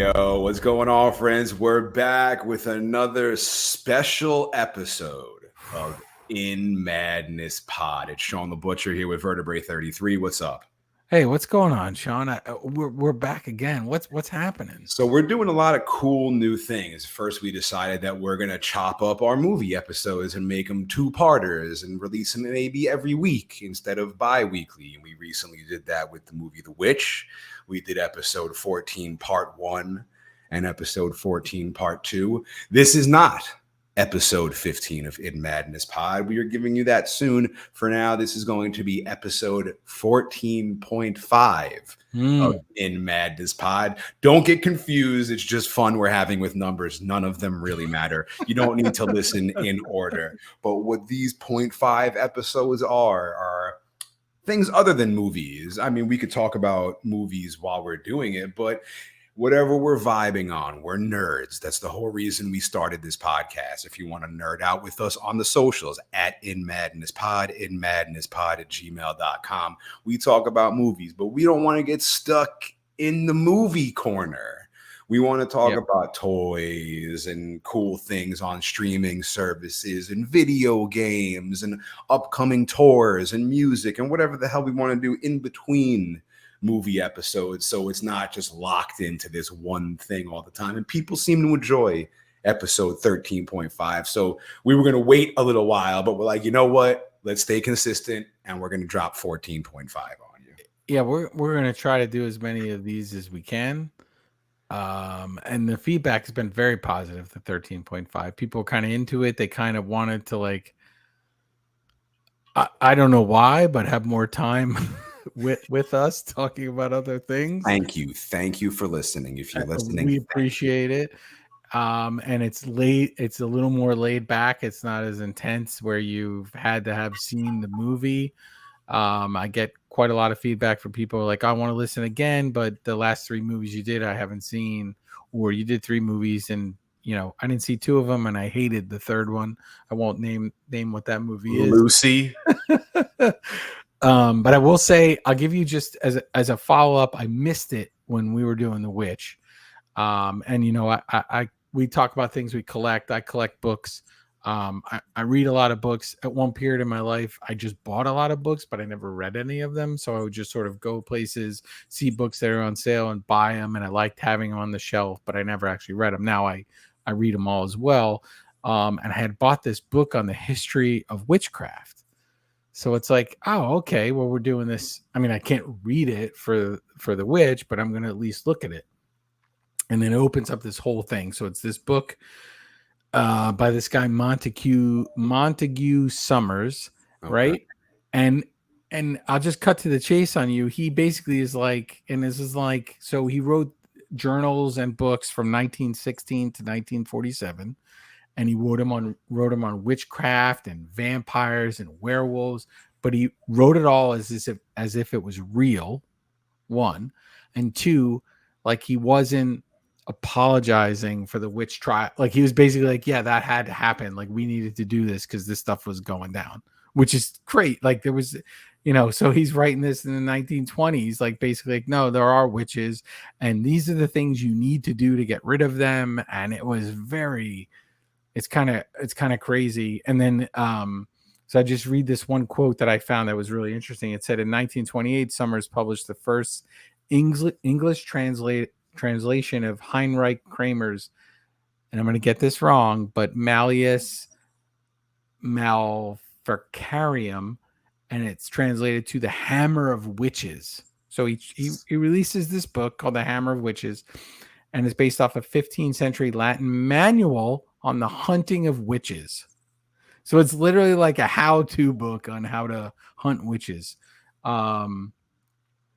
Yo, what's going on, friends? We're back with another special episode of In Madness Pod. It's Shawn the Butcher here with Vertebrae 33. What's up? Hey, what's going on, Shawn? We're back again. What's happening? So we're doing a lot of cool new things. First, we decided that we're going to chop up our movie episodes and make them two-parters and release them maybe every week instead of bi-weekly. And we recently did that with the movie The Witch. We did episode 14, part 1, and episode 14, part 2. This is not episode 15 of In Madness Pod. We are giving you that soon. For now, this is going to be episode 14.5 of In Madness Pod. Don't get confused. It's just fun we're having with numbers. None of them really matter. You don't need to listen in order. But what these 0.5 episodes are things other than movies. I mean, we could talk about movies while we're doing it, but whatever we're vibing on, we're nerds. That's the whole reason we started this podcast. If you want to nerd out with us on the socials, at InMadnessPod, InMadnessPod@gmail.com. We talk about movies, but we don't want to get stuck in the movie corner. We want to talk about toys and cool things on streaming services and video games and upcoming tours and music and whatever the hell we want to do in between movie episodes, so it's not just locked into this one thing all the time. And people seem to enjoy episode 13.5. So we were going to wait a little while, but we're like, you know what? Let's stay consistent, and we're going to drop 14.5 on you. Yeah, we're going to try to do as many of these as we can. And the feedback has been very positive, the 13.5. People are kind of into it. They kind of wanted to, like, I don't know why, but have more time with us talking about other things. Thank you for listening. If you're listening, we appreciate it. And it's a little more laid back. It's not as intense where you've had to have seen the movie. I get quite a lot of feedback from people like, I want to listen again, but the last 3 movies you did I haven't seen, or you did 3 movies and I didn't see 2 of them and I hated the third one. I won't name what that movie is. Lucy. But I will say, I'll give you just as a follow-up, I missed it when we were doing The Witch. And we talk about things we collect. I collect books. I read a lot of books. At one period in my life, I just bought a lot of books, but I never read any of them. So I would just sort of go places, see books that are on sale and buy them. And I liked having them on the shelf, but I never actually read them. Now I read them all as well. And I had bought this book on the history of witchcraft. So it's like, oh, okay, well, we're doing this. I mean, I can't read it for The Witch, but I'm going to at least look at it. And then it opens up this whole thing. So it's this book by this guy, Montague Summers, okay. Right? And I'll just cut to the chase on you. He basically is like, and this is like, so he wrote journals and books from 1916 to 1947. And he wrote them on witchcraft and vampires and werewolves, but he wrote it all as if it was real, 1, and 2, like he wasn't apologizing for the witch trial. Like he was basically like, yeah, that had to happen. Like we needed to do this because this stuff was going down, which is great. Like there was, so he's writing this in the 1920s, like basically like, no, there are witches and these are the things you need to do to get rid of them. And it was it's kind of crazy. And then, so I just read this one quote that I found that was really interesting. It said in 1928, Summers published the first English translation of Heinrich Kramer's, and I'm going to get this wrong, but Malleus Maleficarium, and it's translated to The Hammer of Witches. So he releases this book called The Hammer of Witches, and it's based off a 15th century Latin manual on the hunting of witches. So it's literally like a how-to book on how to hunt witches. And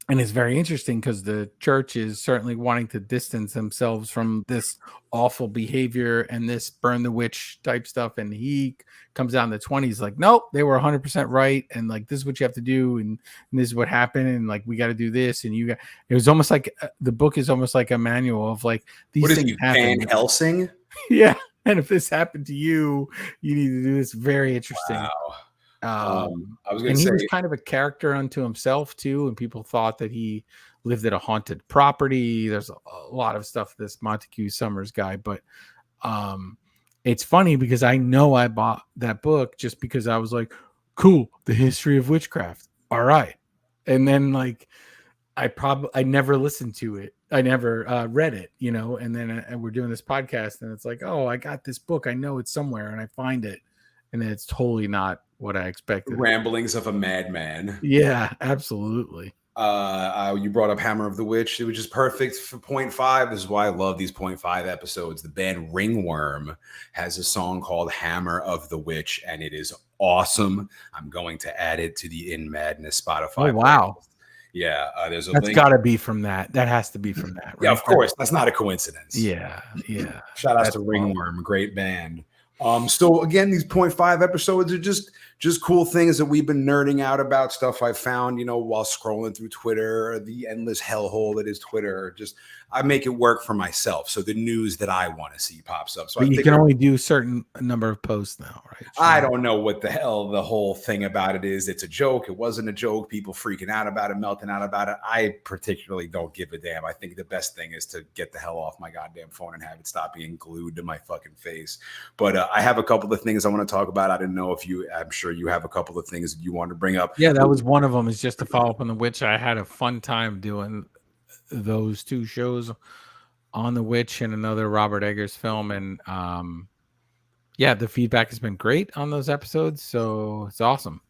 it's very interesting because the church is certainly wanting to distance themselves from this awful behavior and this burn the witch type stuff. And he comes out in the 20s like, nope, they were 100% right. And like, this is what you have to do. And this is what happened. And like, we got to do this. And it was almost like the book is almost like a manual of like, these things happen. Van Helsing? Yeah. And if this happened to you, you need to do this. Very interesting. Wow. I was going And to he say, was kind of a character unto himself too, and people thought that he lived at a haunted property. There's a lot of stuff this Montague Summers guy, but it's funny because I know I bought that book just because I was like, cool, the history of witchcraft. All right. And then like I never listened to it. I never read it, and then we're doing this podcast and it's like, oh, I got this book. I know it's somewhere and I find it. And it's totally not what I expected. Ramblings of a Madman. Yeah, absolutely. You brought up Hammer of the Witch. It was just perfect for 0.5. This is why I love these 0.5 episodes. The band Ringworm has a song called Hammer of the Witch, and it is awesome. I'm going to add it to the In Madness Spotify. Oh, wow. Playlist. Yeah, there's a That's link. got to be from that. That has to be from that, right? Yeah, of course. That's not a coincidence. Yeah. Shout out to Ringworm, great band. So again, these 0.5 episodes are just cool things that we've been nerding out about, stuff I found, while scrolling through Twitter, the endless hellhole that is Twitter. Just I make it work for myself. So the news that I want to see pops up. So but you can only do a certain number of posts now, right? I don't know what the hell the whole thing about it is. It's a joke. It wasn't a joke. People freaking out about it, melting out about it. I particularly don't give a damn. I think the best thing is to get the hell off my goddamn phone and have it stop being glued to my fucking face. But I have a couple of things I want to talk about. I didn't know if I'm sure you have a couple of things that you want to bring up. Yeah, that was one of them, is just to follow up on The Witch. I had a fun time doing those two shows on The Witch and another Robert Eggers film. And yeah, the feedback has been great on those episodes. So it's awesome.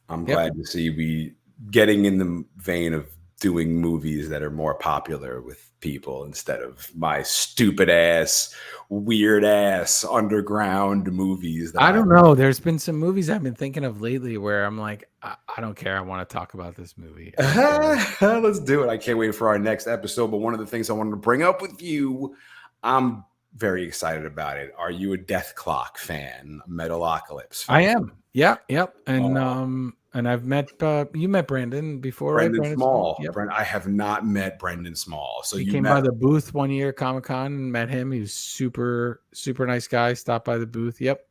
I'm glad to see we getting in the vein of doing movies that are more popular with people instead of my stupid ass, weird ass underground movies. I don't know. There's been some movies I've been thinking of lately where I'm like, I don't care. I want to talk about this movie. Let's do it. I can't wait for our next episode. But one of the things I wanted to bring up with you, I'm very excited about it. Are you a Dethklok fan? Metalocalypse fan? I am. Yeah. Yep. And I've met you met Brandon before, Brendan right? Small. Yep. I have not met Brendan Small. So he you came by the booth one year, Comic-Con, and met him. He was super, super nice guy. Stopped by the booth. Yep.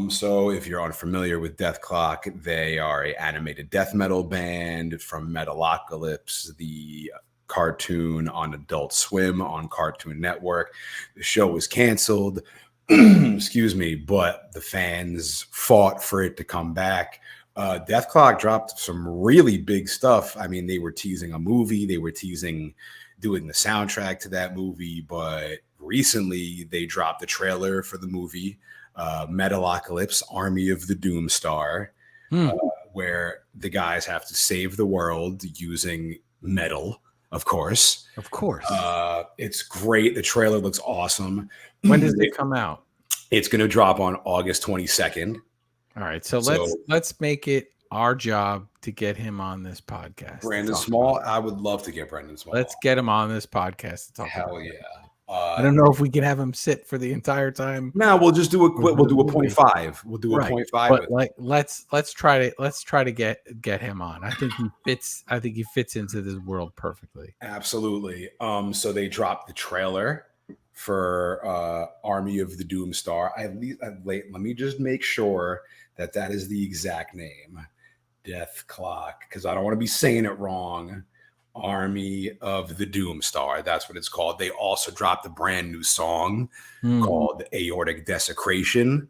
So if you're unfamiliar with Dethklok, they are an animated death metal band from Metalocalypse, the cartoon on Adult Swim on Cartoon Network. The show was canceled. Excuse me, but the fans fought for it to come back. Dethklok dropped some really big stuff. I mean, they were teasing a movie, they were teasing doing the soundtrack to that movie, but recently they dropped the trailer for the movie, Metalocalypse, Army of the Doomstar, where the guys have to save the world using metal, of course. It's great. The trailer looks awesome. When does it come out? It's going to drop on August 22nd. All right, so let's make it our job to get him on this podcast. Brandon Small, I would love to get Brandon Small. Let's get him on this podcast to talk. Hell yeah! I don't know if we can have him sit for the entire time. No, we'll just do We'll do a 0.5. We'll do a 0.5. But like, let's try to get him on. I think he fits into this world perfectly. Absolutely. So they dropped the trailer for Army of the Doomstar. Let me just make sure that is the exact name. Dethklok, because I don't want to be saying it wrong. Army of the Doomstar. That's what it's called. They also dropped a brand new song called Aortic Desecration.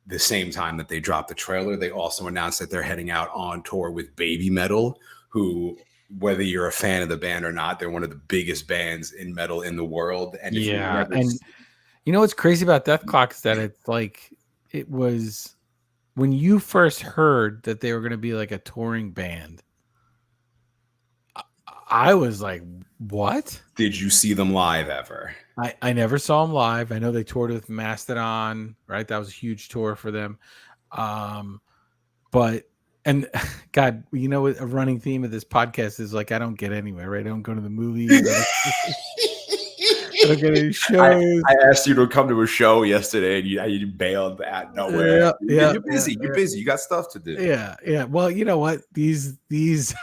The same time that they dropped the trailer, they also announced that they're heading out on tour with Baby Metal, who, whether you're a fan of the band or not, they're one of the biggest bands in metal in the world. And you know what's crazy about Dethklok is that it's like, it was when you first heard that they were going to be like a touring band, I was like, what? Did you see them live ever? I never saw them live. I know they toured with Mastodon, right? That was a huge tour for them. But God, you know, a running theme of this podcast is like, I don't get anywhere, right? I don't go to the movies. I don't get any shows. I asked you to come to a show yesterday and you bailed at nowhere. You're busy. You're busy. You got stuff to do. Yeah. Well, you know what? These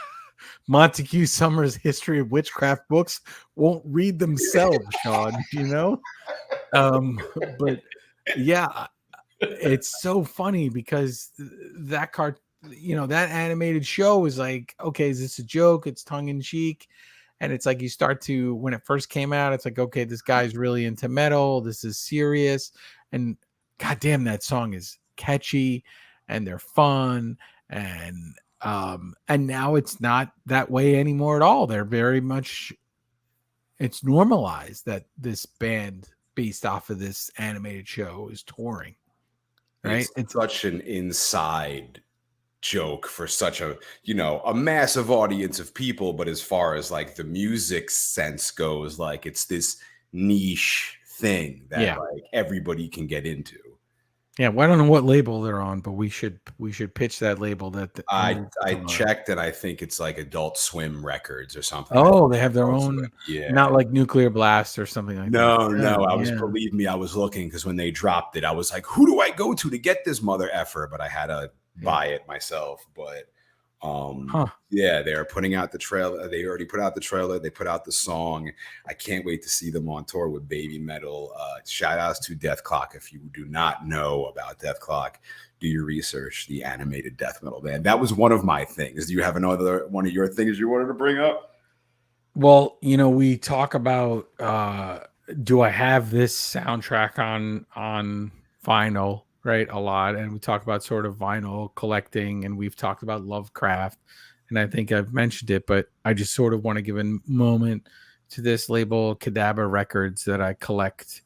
Montague Summers History of Witchcraft books won't read themselves, Shawn, you know? But yeah, it's so funny because that that animated show is like, okay, is this a joke? It's tongue in cheek. And it's like you start to, when it first came out, it's like, okay, this guy's really into metal. This is serious. And goddamn, that song is catchy and they're fun. And now it's not that way anymore at all. They're very much, it's normalized that this band based off of this animated show is touring. Right? It's such an inside joke for such a a massive audience of people, but as far as like the music sense goes, like it's this niche thing that like everybody can get into. Yeah, well, I don't know what label they're on, but we should pitch that label. That I checked and I think it's like Adult Swim Records or something. Oh, they have their own, not like Nuclear Blast or something like that. No. Believe me, I was looking because when they dropped it, I was like, who do I go to get this mother effer? But I had to buy it myself. But they're putting out the trailer. They already put out the trailer. They put out the song. I can't wait to see them on tour with Baby Metal. Shout outs to Dethklok. If you do not know about Dethklok, do your research. The animated death metal band. That was one of my things. Do you have another one of your things you wanted to bring up? Well, we talk about do I have this soundtrack on vinyl, right? A lot. And we talk about sort of vinyl collecting, and we've talked about Lovecraft. And I think I've mentioned it, but I just sort of want to give a moment to this label, Cadabra Records, that I collect.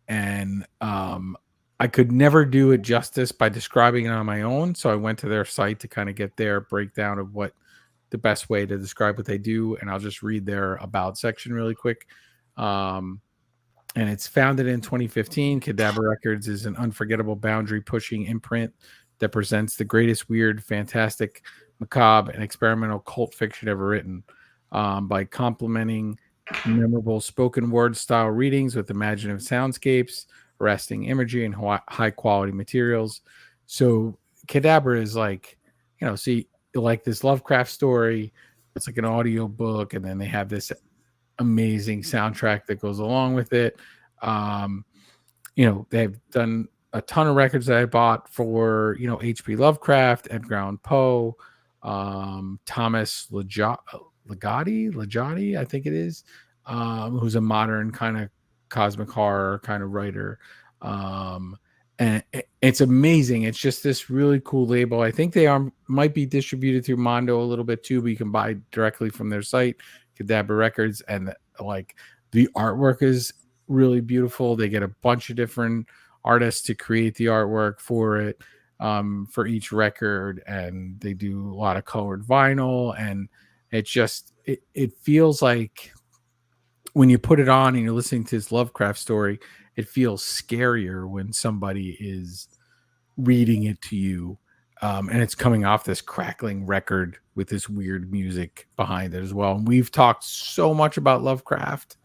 And I could never do it justice by describing it on my own. So I went to their site to kind of get their breakdown of what the best way to describe what they do. And I'll just read their about section really quick. And it's founded in 2015. Cadabra Records is an unforgettable boundary-pushing imprint that presents the greatest weird, fantastic, macabre, and experimental cult fiction ever written, by complementing memorable spoken word style readings with imaginative soundscapes, arresting imagery, and high-quality materials. So Cadabra is like, see, like this Lovecraft story, it's like an audio book, and then they have this amazing soundtrack that goes along with it. They've done a ton of records that I bought for H.P. Lovecraft, Edgar Allan Poe, Thomas Ligotti, I think it is, who's a modern kind of cosmic horror kind of writer. And it's amazing. It's just this really cool label. I think they might be distributed through Mondo a little bit too, but you can buy directly from their site, Cadabra Records, and like the artwork is really beautiful. They get a bunch of different artists to create the artwork for it, for each record, and they do a lot of colored vinyl, and it feels like when you put it on and you're listening to this Lovecraft story, it feels scarier when somebody is reading it to you. And it's coming off this crackling record with this weird music behind it as well. And we've talked so much about Lovecraft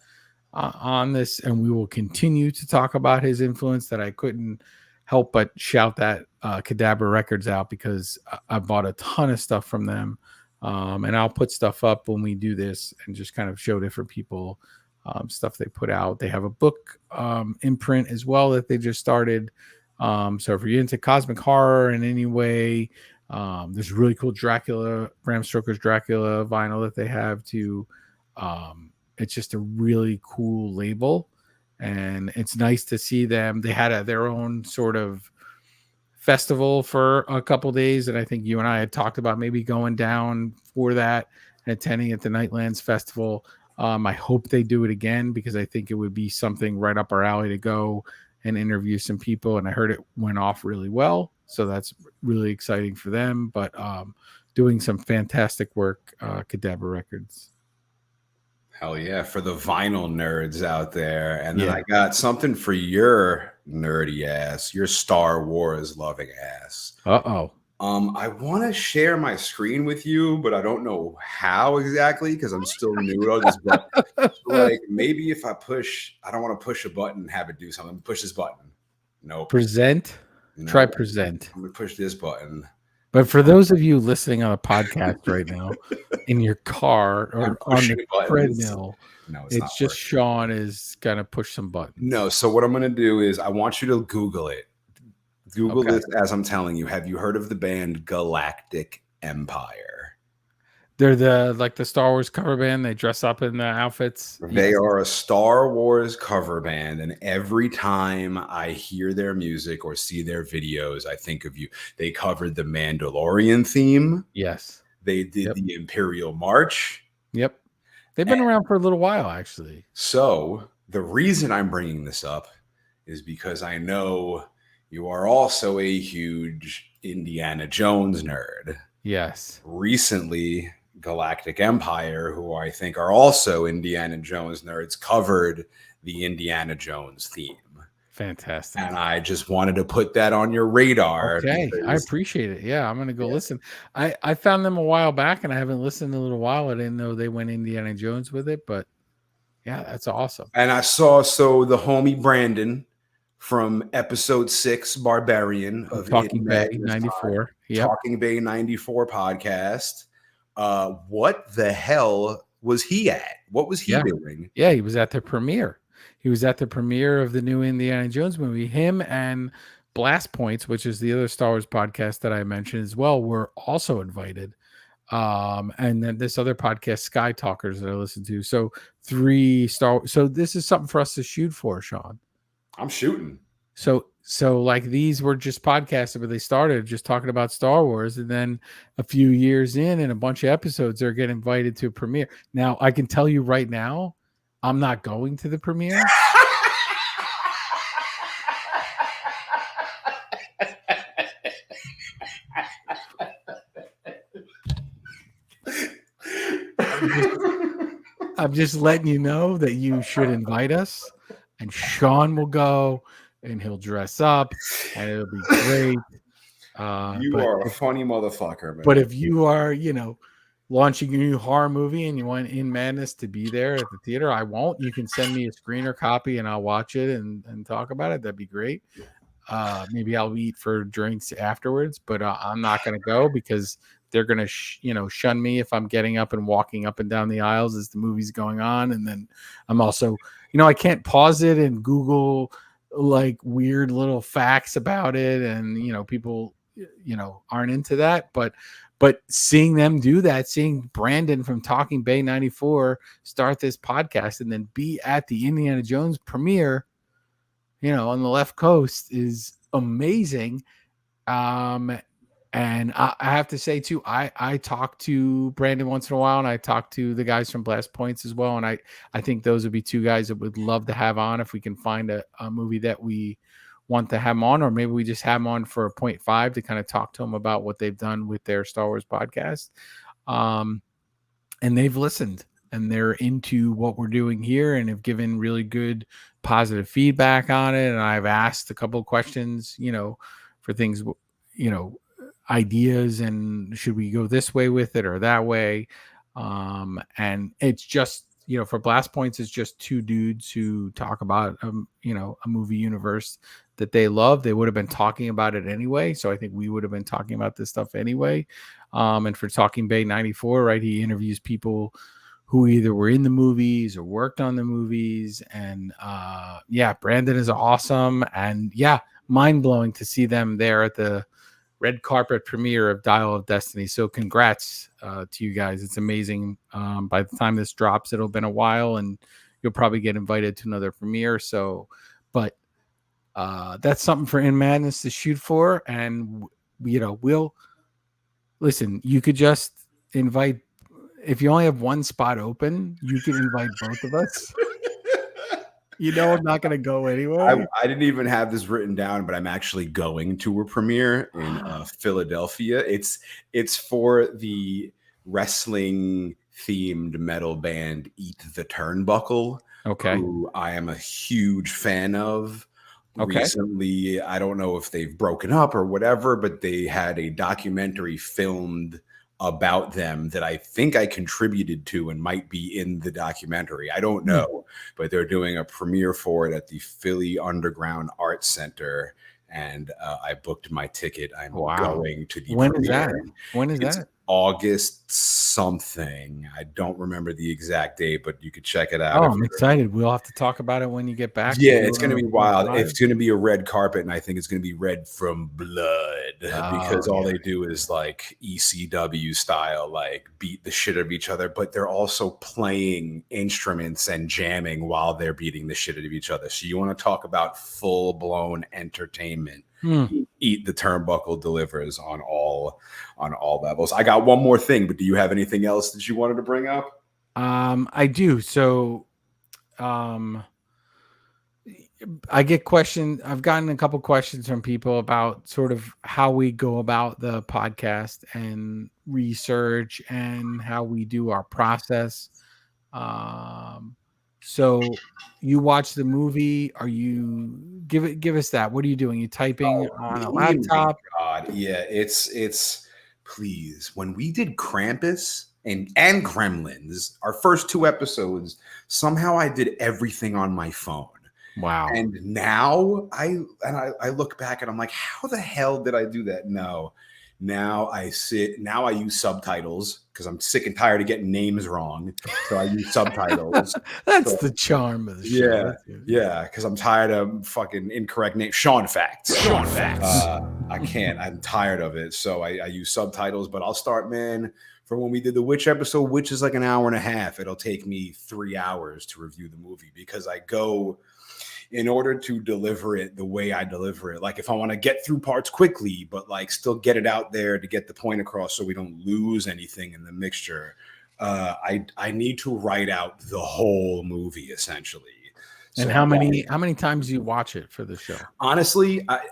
on this, and we will continue to talk about his influence, that I couldn't help but shout that Cadabra Records out, because I bought a ton of stuff from them. And I'll put stuff up when we do this and just kind of show different people stuff they put out. They have a book imprint as well that they just started. So if you're into cosmic horror in any way, there's really cool Bram Stoker's Dracula vinyl that they have too. It's just a really cool label, and it's nice to see them. They had their own sort of festival for a couple days, and I think you and I had talked about maybe going down for that and attending at the Nightlands Festival. I hope they do it again, because I think it would be something right up our alley to go and interview some people. And I heard it went off really well, so that's really exciting for them. But doing some fantastic work, Cadabra Records. Hell yeah, for the vinyl nerds out there. And then I got something for your nerdy ass, your Star Wars loving ass. I want to share my screen with you, but I don't know how exactly, because I'm still new to this. But like, maybe if I don't want to push a button and have it do something. Push this button. Nope. Present. No. Try present. I'm gonna push this button. But for those of you listening on a podcast right now, in your car or on the treadmill, it's just working. Shawn is gonna push some buttons. No, so what I'm gonna do is I want you to Google it. Google Okay. this as I'm telling you. Have you heard of the band Galactic Empire? They're the Star Wars cover band. They dress up in the outfits. They Yes. are a Star Wars cover band, and every time I hear their music or see their videos, I think of you. They covered the Mandalorian theme. Yes. They did Yep. the Imperial March. Yep. They've been around for a little while, actually. So the reason I'm bringing this up is because I know you are also a huge Indiana Jones nerd. Yes. Recently, Galactic Empire, who I think are also Indiana Jones nerds, covered the Indiana Jones theme. Fantastic. And I just wanted to put that on your radar. Okay, I Because, appreciate it. Yeah, I'm gonna go yeah. listen. I found them a while back, and I haven't listened in a little while. I didn't know they went Indiana Jones with it, but yeah, that's awesome. And I saw the homie Brandon from episode 6, Barbarian of In Talking Bay Madness Time, '94. Yep. Talking Bay 94 podcast. What the hell was he at? What was he Yeah. doing? Yeah, he was at the premiere. He was at the premiere of the new Indiana Jones movie. Him and Blast Points, which is the other Star Wars podcast that I mentioned as well, were also invited. And then this other podcast, Sky Talkers, that I listen to. So 3 Star. So this is something for us to shoot for, Shawn. I'm shooting. So like these were just podcasts where they started just talking about Star Wars, and then a few years in and a bunch of episodes, they're getting invited to a premiere. Now I can tell you right now, I'm not going to the premiere. I'm just letting you know that you should invite us, and Shawn will go, and he'll dress up, and it'll be great. You are a funny motherfucker, man. But if you are, launching a new horror movie and you want In Madness to be there at the theater, I won't. You can send me a screener copy and I'll watch it and talk about it. That'd be great. Maybe I'll eat for drinks afterwards, but I'm not going to go because they're going to, shun me if I'm getting up and walking up and down the aisles as the movie's going on. And then I'm also, I can't pause it and Google like weird little facts about it. And, people, aren't into that, but seeing them do that, seeing Brandon from Talking Bay 94 start this podcast and then be at the Indiana Jones premiere, on the left coast is amazing. And I have to say too, I talk to Brandon once in a while, and I talk to the guys from Blast Points as well. And I think those would be 2 guys that would love to have on if we can find a movie that we want to have them on, or maybe we just have them on for a 0.5 to kind of talk to them about what they've done with their Star Wars podcast. And they've listened and they're into what we're doing here and have given really good positive feedback on it. And I've asked a couple of questions, for things, ideas, and should we go this way with it or that way? And it's just, for Blast Points, it's just 2 dudes who talk about, a movie universe that they love. They would have been talking about it anyway. So I think we would have been talking about this stuff anyway. And for Talking Bay 94, right, he interviews people who either were in the movies or worked on the movies. And Brandon is awesome. And mind blowing to see them there at the red carpet premiere of Dial of Destiny. So congrats to you guys. It's amazing. By the time this drops, it'll have been a while and you'll probably get invited to another premiere. So, but that's something for In Madness to shoot for. And, we'll listen, you could just invite, if you only have 1 spot open, you can invite both of us. I'm not going to go anyway. I didn't even have this written down, but I'm actually going to a premiere in Philadelphia. It's for the wrestling themed metal band Eat the Turnbuckle. Okay. Who I am a huge fan of. Okay. Recently, I don't know if they've broken up or whatever, but they had a documentary filmed about them that I think I contributed to and might be in the documentary. I don't know, but they're doing a premiere for it at the Philly Underground Arts Center, and I booked my ticket. I'm going to the When premiere. is that? When is It's that? August something. I don't remember the exact date, but you could check it out. Oh, I'm excited. We'll have to talk about it when you get back. Yeah, it's going to be wild. It's going to be a red carpet, and I think it's going to be red from blood because all they do is like ECW style, like beat the shit out of each other, but they're also playing instruments and jamming while they're beating the shit out of each other. So you want to talk about full blown entertainment. Eat the Turnbuckle delivers on all levels. I got one more thing, but do you have anything else that you wanted to bring up? I do. So I get questions. I've gotten a couple questions from people about sort of how we go about the podcast and research and how we do our process. So you watch the movie. Are you give us that? What are you doing? You typing on a laptop? God, yeah, it's please. When we did Krampus and Gremlins, our first 2 episodes, somehow I did everything on my phone. Wow. And now I look back and I'm like, how the hell did I do that? No. Now I use subtitles because I'm sick and tired of getting names wrong. So I use subtitles. That's the charm of the show. Yeah, because I'm tired of fucking incorrect names. Shawn facts. I can't. I'm tired of it. So I use subtitles, but I'll start, man, for when we did the Witch episode, which is like an hour and a half. It'll take me 3 hours to review the movie because I go... in order to deliver it the way I deliver it, like if I want to get through parts quickly, but like still get it out there to get the point across so we don't lose anything in the mixture, I need to write out the whole movie essentially. And how many times do you watch it for the show? Honestly, I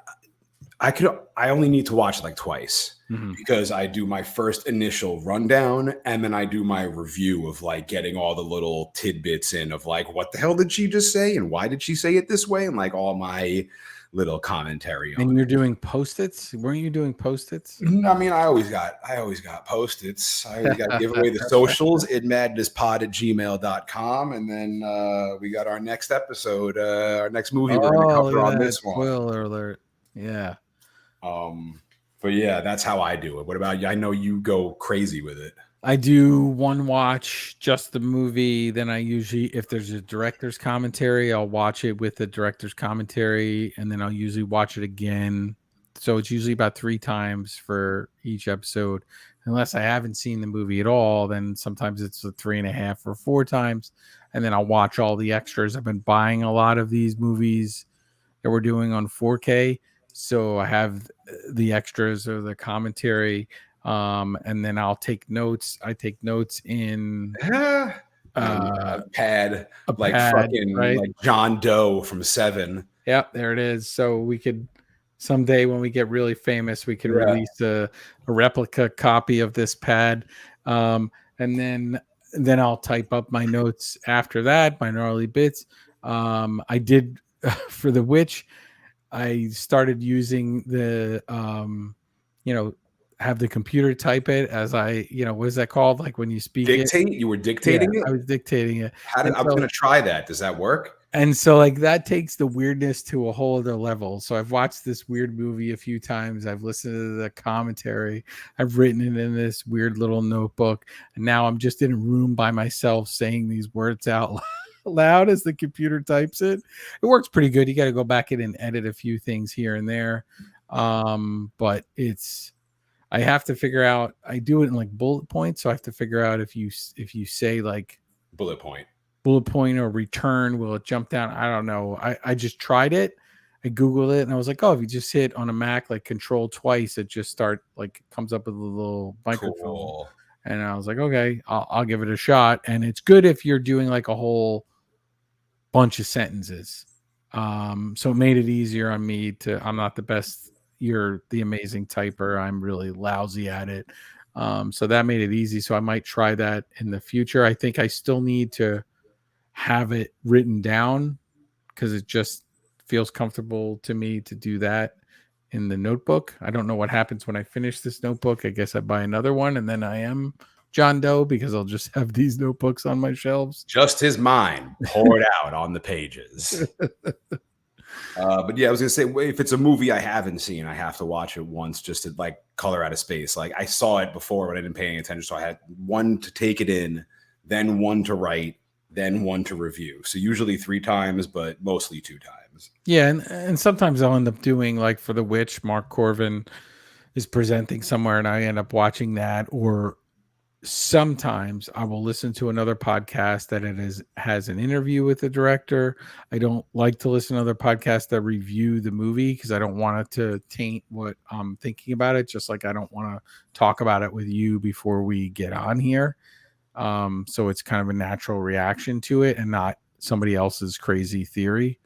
only need to watch it like twice because I do my first initial rundown and then I do my review of like getting all the little tidbits in of like, what the hell did she just say? And why did she say it this way? And like all my little commentary on and you're doing post-its? Weren't you doing post-its? I mean, I always got post-its. I always got to give away the socials, idmadnesspod@gmail.com. And then we got our next episode, our next movie we're going to cover on this one. Spoiler alert. Yeah. But yeah, that's how I do it. What about you? I know you go crazy with it. I do one watch, just the movie. Then I usually, if there's a director's commentary, I'll watch it with the director's commentary, and then I'll usually watch it again. So it's usually about 3 times for each episode. Unless I haven't seen the movie at all, then sometimes it's a 3.5 or 4 times. And then I'll watch all the extras. I've been buying a lot of these movies that we're doing on 4K. So I have the extras or the commentary, and then I'll take notes. I take notes in a pad, fucking right? like John Doe from Seven. Yep, there it is. So we could someday when we get really famous, we can release a replica copy of this pad, and then I'll type up my notes after that, my gnarly bits. I did for the Witch. I started using the, have the computer type it as I, what is that called? Like when you speak Dictate? You were dictating it? I was dictating it. I was going to try that. Does that work? And so like that takes the weirdness to a whole other level. So I've watched this weird movie a few times. I've listened to the commentary. I've written it in this weird little notebook. And now I'm just in a room by myself saying these words out loud as the computer types it. It works pretty good. You got to go back in and edit a few things here and there. But I have to figure out, I do it in like bullet points. So I have to figure out if you say like bullet point or return, will it jump down? I don't know. I just tried it. I Googled it and I was like, oh, if you just hit on a Mac, like control twice, it just comes up with a little microphone. Cool. And I was like, okay, I'll give it a shot. And it's good if you're doing like a whole bunch of sentences. So it made it easier on me I'm not the best. You're the amazing typer. I'm really lousy at it. So that made it easy. So I might try that in the future. I think I still need to have it written down because it just feels comfortable to me to do that in the notebook. I don't know what happens when I finish this notebook. I guess I buy another one and then I am John Doe because I'll just have these notebooks on my shelves. Just his mind poured out on the pages. But yeah, I was gonna say if it's a movie I haven't seen, I have to watch it once just to like color out of space. Like I saw it before, but I didn't pay any attention, so I had one to take it in, then one to write, then one to review. So usually 3 times, but mostly 2 times. Yeah, and sometimes I'll end up doing like for The Witch, Mark Corvin is presenting somewhere, and I end up watching that. Or sometimes I will listen to another podcast that has an interview with the director. I don't like to listen to other podcasts that review the movie because I don't want it to taint what I'm thinking about it. Just like I don't want to talk about it with you before we get on here. So it's kind of a natural reaction to it and not somebody else's crazy theory.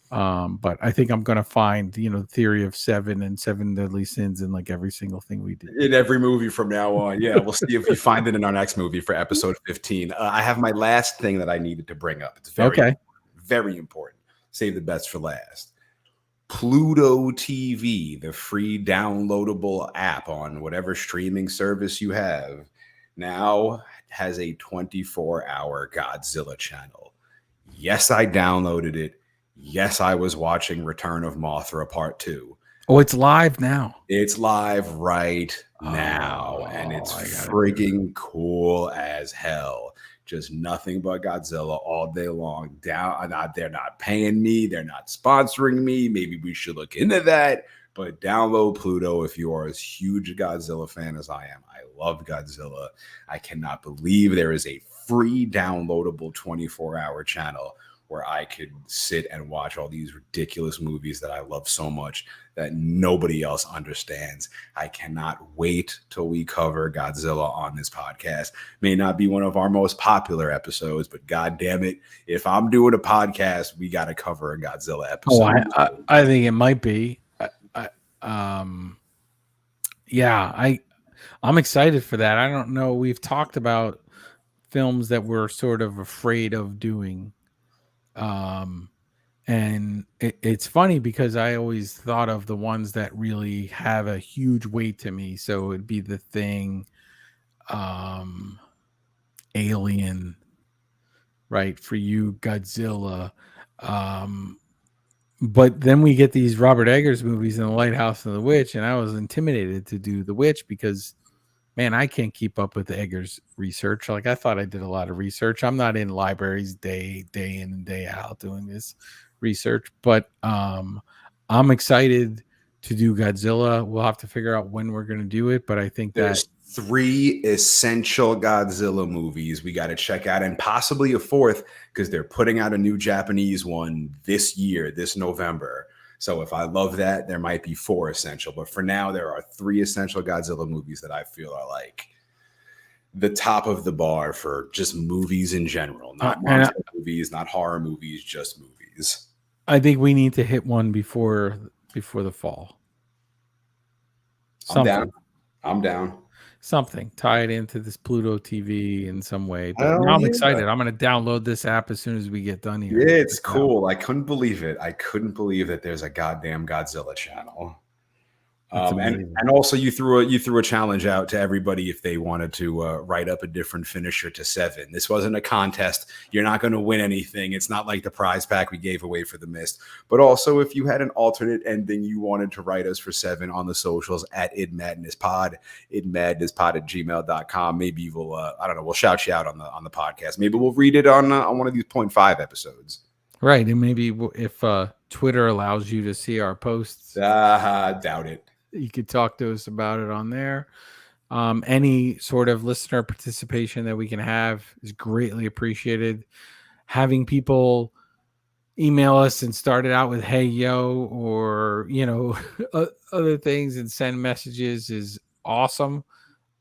But I think I'm gonna find the theory of 7 and 7 deadly sins in like every single thing we do. In every movie from now on. Yeah, we'll see if we find it in our next movie for episode 15. I have my last thing that I needed to bring up. It's very, very important. Save the best for last. Pluto TV, the free downloadable app on whatever streaming service you have, now has a 24-hour Godzilla channel. Yes, I downloaded it. Yes, I was watching Return of Mothra Part 2. Oh, it's live now. It's live right now, and it's freaking cool as hell. Just nothing but Godzilla all day long. They're not paying me. They're not sponsoring me. Maybe we should look into that. But download Pluto if you are as huge a Godzilla fan as I am. I love Godzilla. I cannot believe there is a free downloadable 24-hour channel where I could sit and watch all these ridiculous movies that I love so much that nobody else understands. I cannot wait till we cover Godzilla on this podcast. May not be one of our most popular episodes, but God damn it, if I'm doing a podcast, we got to cover a Godzilla episode. Oh, I think it might be. I'm excited for that. I don't know. We've talked about films that we're sort of afraid of doing. And it's funny because I always thought of the ones that really have a huge weight to me. So it'd be The Thing, Alien, right? For you, Godzilla. But then we get these Robert Eggers movies in The Lighthouse and The Witch, and I was intimidated to do The Witch because, man, I can't keep up with the Eggers research. Like I thought I did a lot of research. I'm not in libraries day in and day out doing this research, but I'm excited to do Godzilla. We'll have to figure out when we're going to do it, but I think there's 3 essential Godzilla movies we got to check out, and possibly a 4th because they're putting out a new Japanese one this year, this November. So if I love that, there might be 4 essential. But for now, there are 3 essential Godzilla movies that I feel are like the top of the bar for just movies in general. Not monster movies, not horror movies, just movies. I think we need to hit one before the fall. I'm down. Something. Tie it into this Pluto TV in some way. But now I'm excited. I'm going to download this app as soon as we get done here. Yeah, it's cool. I couldn't believe it. I couldn't believe that there's a goddamn Godzilla channel. And also you threw a challenge out to everybody if they wanted to write up a different finisher to 7. This wasn't a contest. You're not going to win anything. It's not like the prize pack we gave away for the Mist. But also if you had an alternate ending you wanted to write us for 7 on the socials at idmadnesspod, idmadnesspod@gmail.com. Maybe we'll I don't know, we'll shout you out on the podcast. Maybe we'll read it on one of these 0.5 episodes. Right, and maybe if Twitter allows you to see our posts. Doubt it. You could talk to us about it on there. Any sort of listener participation that we can have is greatly appreciated. Having people email us and start it out with "Hey yo" or other things and send messages is awesome.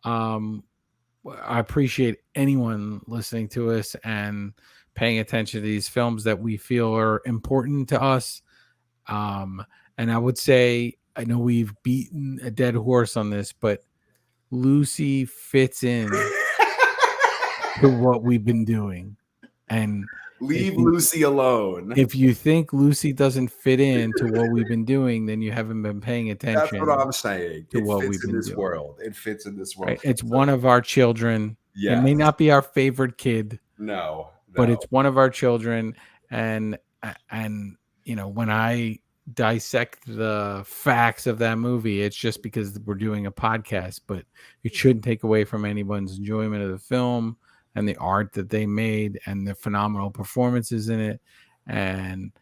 I appreciate anyone listening to us and paying attention to these films that we feel are important to us. And I would say, I know we've beaten a dead horse on this, but Lucy fits in to what we've been doing. And leave Lucy alone. If you think Lucy doesn't fit into what we've been doing, then you haven't been paying attention. That's what I'm saying. It fits in this world. It fits in this world. Right? It's one of our children. Yeah. It may not be our favorite kid. No. But it's one of our children. And when I dissect the facts of that movie, it's just because we're doing a podcast, but it shouldn't take away from anyone's enjoyment of the film and the art that they made and the phenomenal performances in it. And,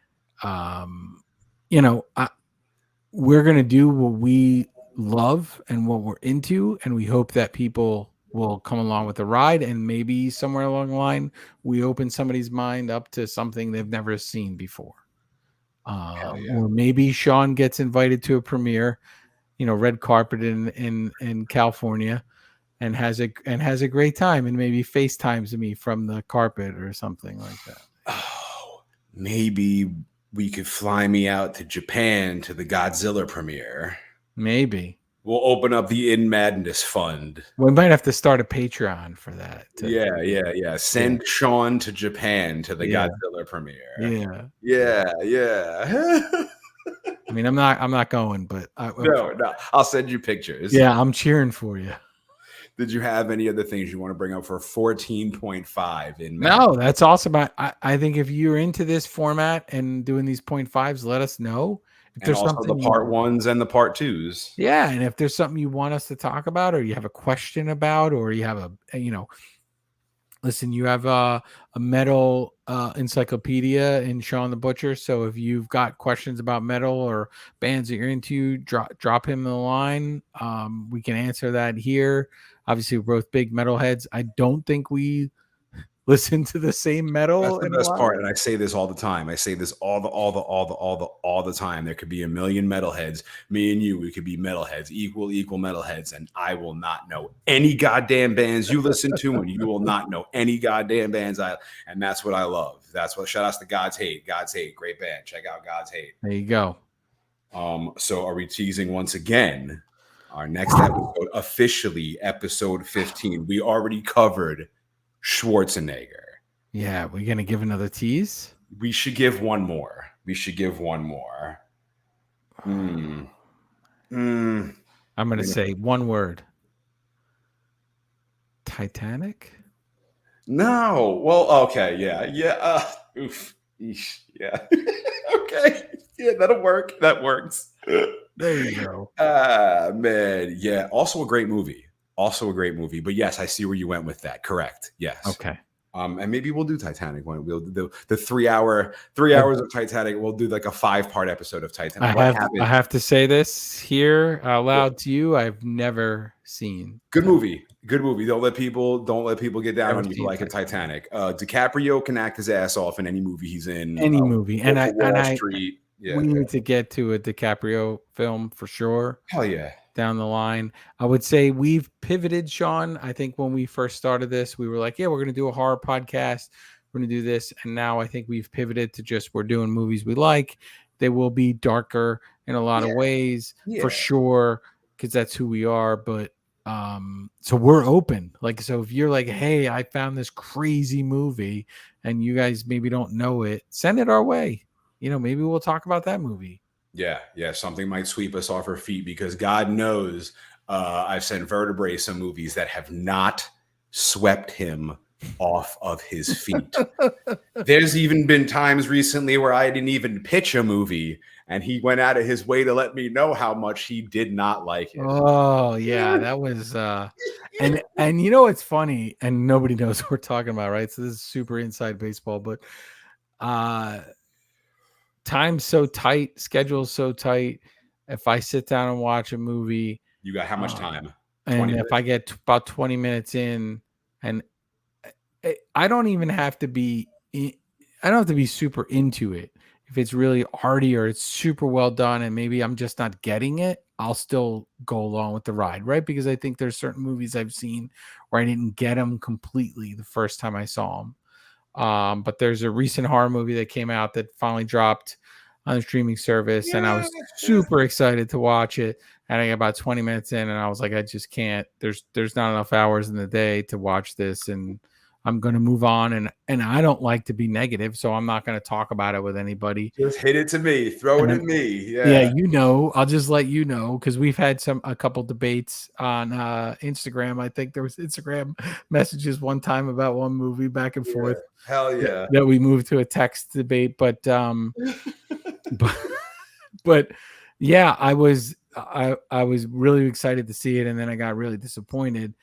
we're going to do what we love and what we're into. And we hope that people will come along with the ride. And maybe somewhere along the line, we open somebody's mind up to something they've never seen before. Or maybe Shawn gets invited to a premiere, red carpet in California, and has a great time, and maybe FaceTimes me from the carpet or something like that. Oh, maybe we could fly me out to Japan to the Godzilla premiere. Maybe we'll open up the In Madness Fund. We might have to start a Patreon for that. Yeah. Send Shawn to Japan to the Godzilla premiere. Yeah. I mean, I'm not going, but no. I'll send you pictures. Yeah, I'm cheering for you. Did you have any other things you want to bring up for 14.5 in Madness? No, that's awesome. I think if you're into this format and doing these 0.5s, let us know. If there's also the part 1s and the part 2s. Yeah, and if there's something you want us to talk about, or you have a question about, or you have listen, you have a metal encyclopedia in Shawn the Butcher. So if you've got questions about metal or bands that you're into, drop him a line. We can answer that here. Obviously, we're both big metalheads. I don't think we listen to the same metal. That's the best part, and I say this all the time. I say this all the time. There could be a million metalheads. Me and you, we could be metalheads, equal metalheads, and I will not know any goddamn bands you listen to, and you will not know any goddamn bands and that's what I love. That's what. Shout out to God's Hate. God's Hate, great band. Check out God's Hate. There you go. So are we teasing once again? Our next episode, officially episode 15. We already covered Schwarzenegger. Yeah, we're gonna give another tease. We should give one more. I'm gonna say one word. Titanic? No. Well, okay, yeah. Oof. Eesh. Yeah. Okay. Yeah, that'll work. That works. There you go. Man. Yeah. Also a great movie. But yes, I see where you went with that. Correct. Yes. Okay. And maybe we'll do Titanic when we'll do the 3 hours of Titanic. We'll do like a 5-part episode of Titanic. I have to say this here out loud to you. I've never seen. Good movie. Don't let people get down on you like a Titanic. DiCaprio can act his ass off in any movie he's in. Any movie. And Wall Street. Yeah, we need to get to a DiCaprio film for sure. Hell yeah. Down the line, I would say we've pivoted, Shawn. I think when we first started this, we were like, yeah, we're going to do a horror podcast. We're going to do this. And now I think we've pivoted to just we're doing movies we like. They will be darker in a lot of ways for sure, because that's who we are. But so we're open. Like, so if you're like, hey, I found this crazy movie and you guys maybe don't know it, send it our way. Maybe we'll talk about that movie. Yeah. Something might sweep us off our feet because God knows I've sent Vertebrae some movies that have not swept him off of his feet. There's even been times recently where I didn't even pitch a movie and he went out of his way to let me know how much he did not like it. Oh, yeah. That was and it's funny, and nobody knows what we're talking about, right? So this is super inside baseball, but time's so tight, schedule's so tight. If I sit down and watch a movie, you got how much time? And if I get about 20 minutes in, and I don't even have to be, I don't have to be super into it. If it's really arty or it's super well done, and maybe I'm just not getting it, I'll still go along with the ride, right? Because I think there's certain movies I've seen where I didn't get them completely the first time I saw them. But there's a recent horror movie that came out that finally dropped on the streaming service, and I was super excited to watch it. And I got about 20 minutes in, and I was like, I just can't. There's not enough hours in the day to watch this, and I'm going to move on. And I don't like to be negative, so I'm not going to talk about it with anybody. Just hit it to me, throw it at me. Yeah, I'll just let you know, because we've had a couple debates on Instagram. I think there was Instagram messages one time about one movie back and forth. Hell yeah. That we moved to a text debate, but but yeah, I was really excited to see it, and then I got really disappointed.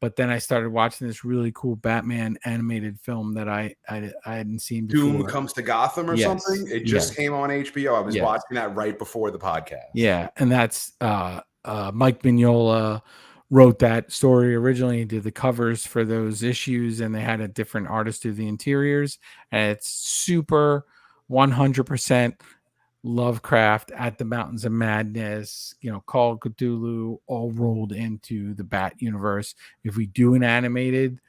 But then I started watching this really cool Batman animated film that I hadn't seen Doom before. Comes to Gotham or Yes, something. It yes, just came on HBO. I was yes. watching that right before the podcast. Yeah, and that's Mike Mignola wrote that story originally. He did the covers for those issues, and they had a different artist do the interiors. And it's super 100% Lovecraft at the Mountains of Madness, Call of Cthulhu, all rolled into the Bat universe. If we do an animated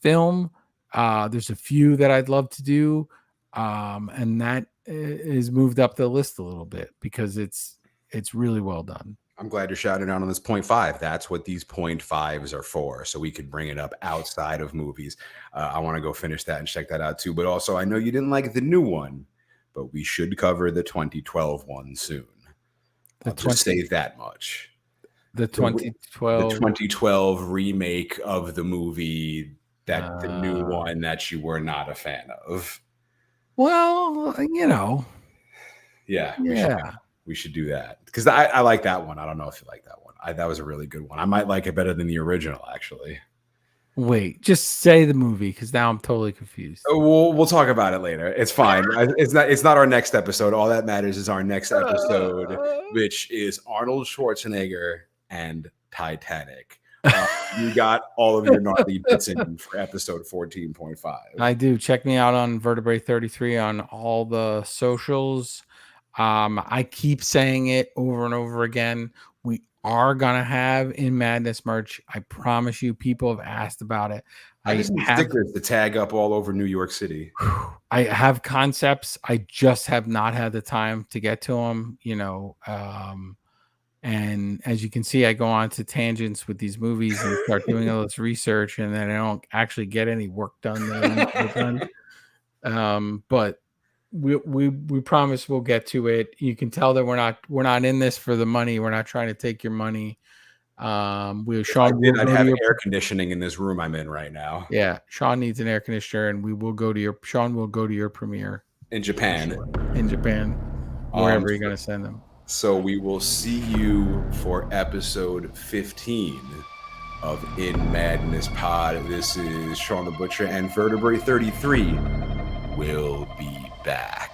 film, there's a few that I'd love to do, and that is moved up the list a little bit because it's really well done. I'm glad you're shouting out on this 0.5. That's what these 0.5s are for. So we could bring it up outside of movies. I want to go finish that and check that out too. But also, I know you didn't like the new one, but we should cover the 2012 one soon. I'll just say that much. The 2012 remake of the movie, that the new one that you were not a fan of. Well, Yeah. We should do that because I like that one. I don't know if you like that one. That was a really good one. I might like it better than the original, actually. Wait, just say the movie because now I'm totally confused. We'll talk about it later. It's fine. It's not our next episode. All that matters is our next episode, which is Arnold Schwarzenegger and Titanic. You got all of your gnarly bits in for episode 14.5. I do. Check me out on Vertebrae 33 on all the socials. I keep saying it over and over again. We are gonna have In Madness merch. I promise you. People have asked about it. I just need stickers to tag up all over New York City. I have concepts. I just have not had the time to get to them. And as you can see, I go on to tangents with these movies and start doing all this research, and then I don't actually get any work done. But we promise we'll get to it. You can tell that we're not in this for the money. We're not trying to take your money. Shawn, I'd have air conditioning in this room I'm in right now. Yeah, Shawn needs an air conditioner, and Shawn will go to your premiere in Japan. Wherever you're gonna send them. So we will see you for episode 15 of In Madness Pod. This is Shawn the Butcher, and Vertebrae 33 will be back.